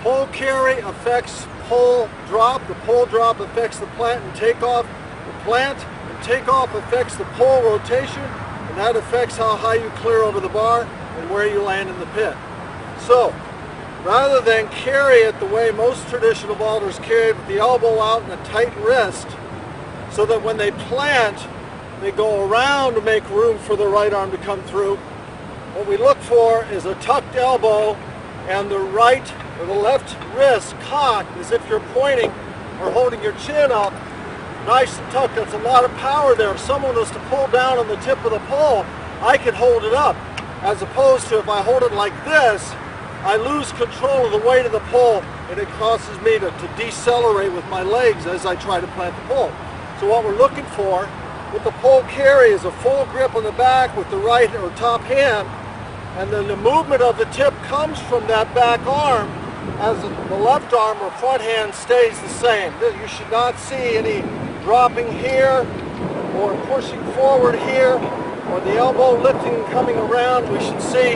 Pole carry affects pole drop. The pole drop affects the plant and takeoff. The plant and takeoff affects the pole rotation, and that affects how high you clear over the bar and where you land in the pit. So, rather than carry it the way most traditional vaulters carry it, with the elbow out and a tight wrist, so that when they plant, they go around to make room for the right arm to come through, what we look for is a tucked elbow and the right or the left wrist cocked as if you're pointing or holding your chin up, nice and tucked. That's a lot of power there. If someone was to pull down on the tip of the pole, I could hold it up, as opposed to if I hold it like this, I lose control of the weight of the pole, and it causes me to decelerate with my legs as I try to plant the pole. So what we're looking for with the pole carry is a full grip on the back with the right or top hand, and then the movement of the tip comes from that back arm as the left arm or front hand stays the same. You should not see any dropping here or pushing forward here or the elbow lifting and coming around. We should see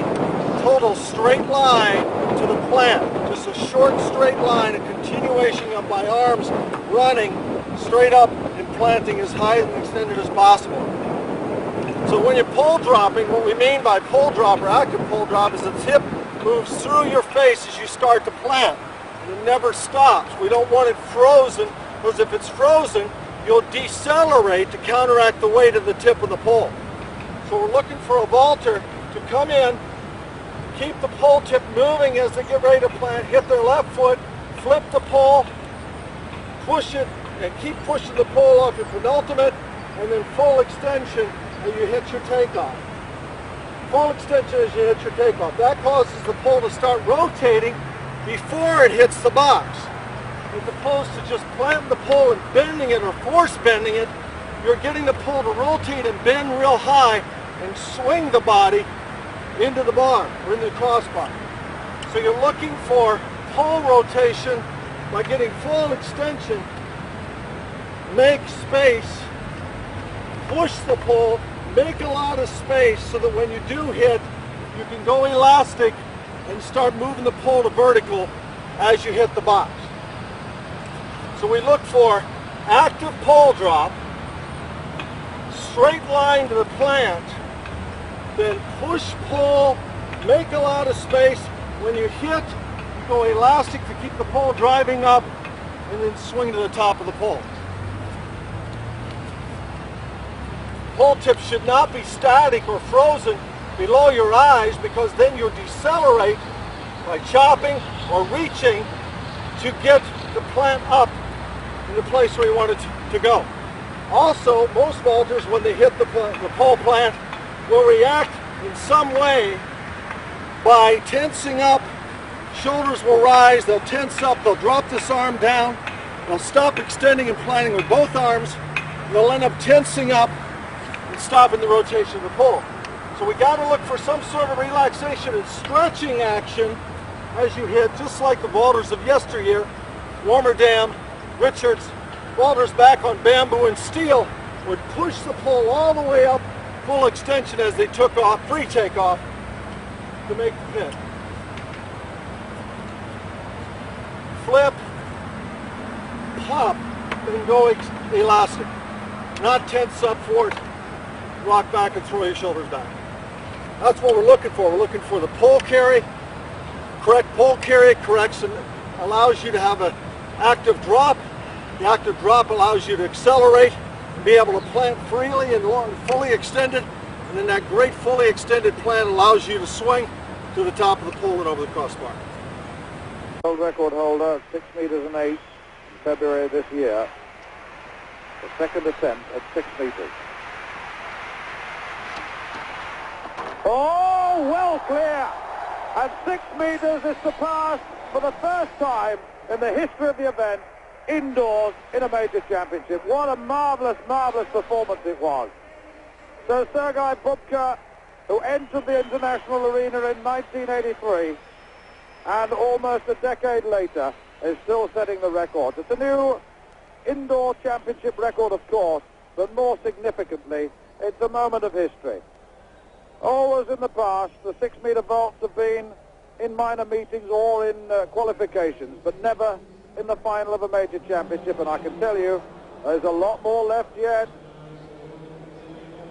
total straight line to the plant. Just a short straight line, a continuation of my arms running straight up and planting as high and extended as possible. So when you're pole dropping, what we mean by pole drop or active pole drop is the tip moves through your face as you start to plant. And it never stops. We don't want it frozen, because if it's frozen, you'll decelerate to counteract the weight of the tip of the pole. So we're looking for a vaulter to come in, keep the pole tip moving as they get ready to plant, hit their left foot, flip the pole, push it, and keep pushing the pole off your penultimate, and then full extension as you hit your takeoff. Full extension as you hit your takeoff. That causes the pole to start rotating before it hits the box. As opposed to just planting the pole and bending it or force bending it, you're getting the pole to rotate and bend real high and swing the body into the bar or into the crossbar. So you're looking for pole rotation by getting full extension, make space, push the pole, make a lot of space so that when you do hit, you can go elastic and start moving the pole to vertical as you hit the box. So we look for active pole drop, straight line to the plant, then push pole, make a lot of space. When you hit, you go elastic to keep the pole driving up, and then swing to the top of the pole. Pole tip should not be static or frozen below your eyes, because then you'll decelerate by chopping or reaching to get the plant up in the place where you want it to go. Also, most vaulters, when they hit the pole plant, will react in some way by tensing up. Shoulders will rise, they'll tense up, they'll drop this arm down, they'll stop extending and planting with both arms, and they'll end up tensing up and stopping the rotation of the pole. So we got to look for some sort of relaxation and stretching action as you hit, just like the vaulters of yesteryear. Warmerdam, Richards, vaulters back on bamboo and steel would push the pole all the way up, full extension as they took off, pre-takeoff, to make the pit. Flip, pop, and go elastic. Not tense up forward, rock back and throw your shoulders back. That's what we're looking for. We're looking for the pole carry. Correct pole carry correction allows you to have an active drop. The active drop allows you to accelerate and be able to plant freely and fully extended. And then that great fully extended plant allows you to swing to the top of the pole and over the crossbar. World record holder, 6 meters and 8 in February this year. The second attempt at 6 meters. Oh, well clear! And 6 meters is surpassed for the first time in the history of the event, indoors in a major championship. What a marvelous, marvelous performance it was. So Sergei Bubka, who entered the international arena in 1983, and almost a decade later is still setting the record. It's a new indoor championship record, of course, but more significantly, it's a moment of history. Always in the past, the 6-meter vaults have been in minor meetings or in qualifications, but never in the final of a major championship. And I can tell you, there's a lot more left yet.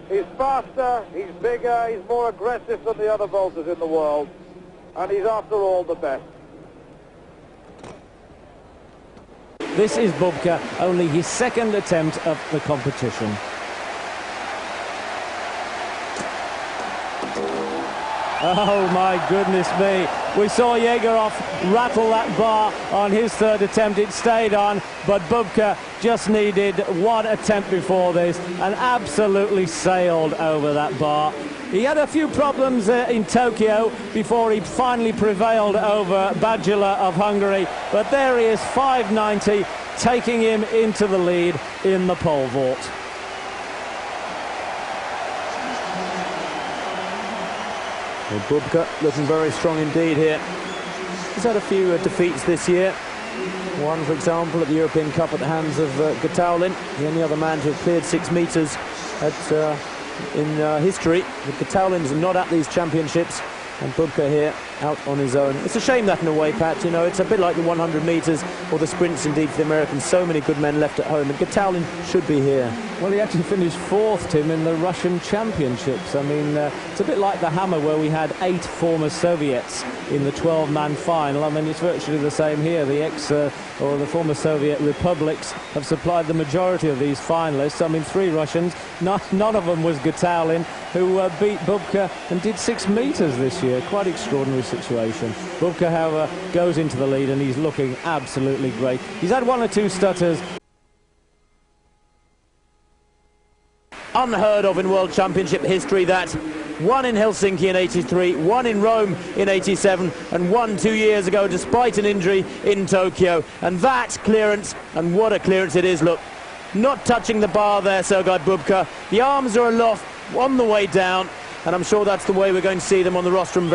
He's faster, he's bigger, he's more aggressive than the other vaulters in the world, and he's after all the best. This is Bubka, only his second attempt at the competition. Oh my goodness me, we saw Yegerov rattle that bar on his third attempt. It stayed on, but Bubka just needed one attempt before this and absolutely sailed over that bar. He had a few problems in Tokyo before he finally prevailed over Badula of Hungary, but there he is, 5.90, taking him into the lead in the pole vault. Well, Bubka looking very strong indeed here. He's had a few defeats this year. One, for example, at the European Cup at the hands of Gataulin, the only other man to have cleared 6 meters in history. But Gataulin not at these championships, and Bubka here out on his own. It's a shame that in a way, Pat, you know, it's a bit like the 100 meters or the sprints indeed for the Americans. So many good men left at home, and Gataulin should be here. Well, he actually finished 4th, Tim, in the Russian championships. I mean, it's a bit like the hammer where we had 8 former Soviets in the 12-man final. I mean, it's virtually the same here. The or the former Soviet republics have supplied the majority of these finalists. I mean, 3 Russians, none of them was Gataulin, who beat Bubka and did 6 meters this year. Quite extraordinary situation. Bubka, however, goes into the lead and he's looking absolutely great. He's had 1 or 2 stutters. Unheard of in World Championship history, that. 1 in Helsinki in '83, 1 in Rome in '87, and 1 2 years ago despite an injury in Tokyo. And that clearance, and what a clearance it is, look. Not touching the bar there, Sergei Bubka. The arms are aloft on the way down, and I'm sure that's the way we're going to see them on the rostrum.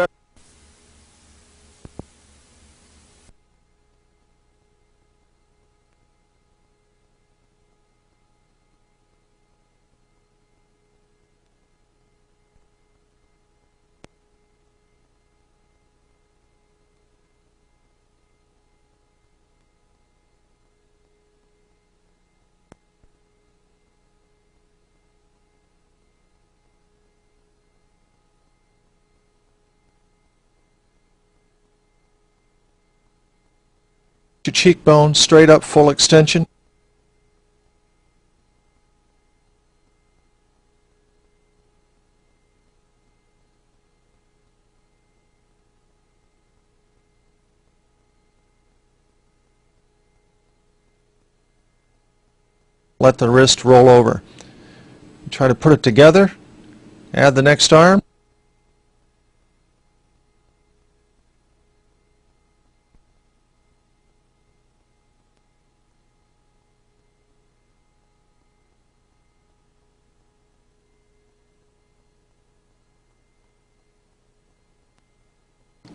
Your cheekbone straight up, full extension. Let the wrist roll over. Try to put it together. Add the next arm.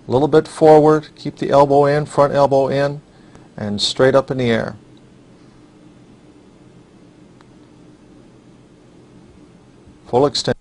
A little bit forward, keep the elbow in, front elbow in, and straight up in the air. Full extension.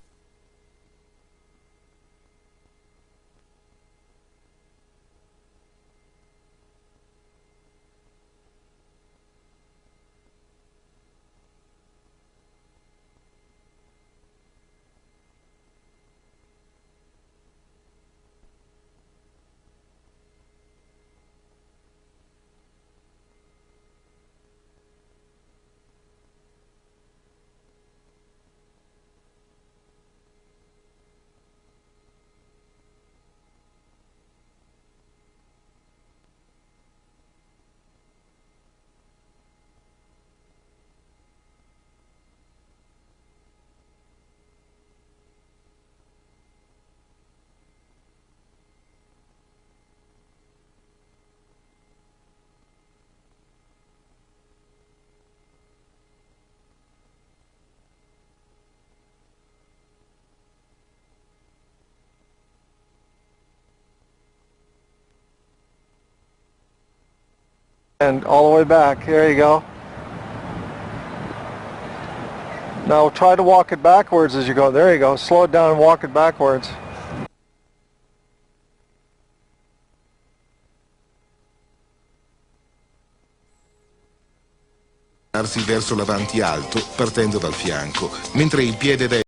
And all the way back. There you go. Now try to walk it backwards as you go. There you go. Slow it down and walk it backwards. verso l'avanti alto partendo dal fianco, mentre il piede destro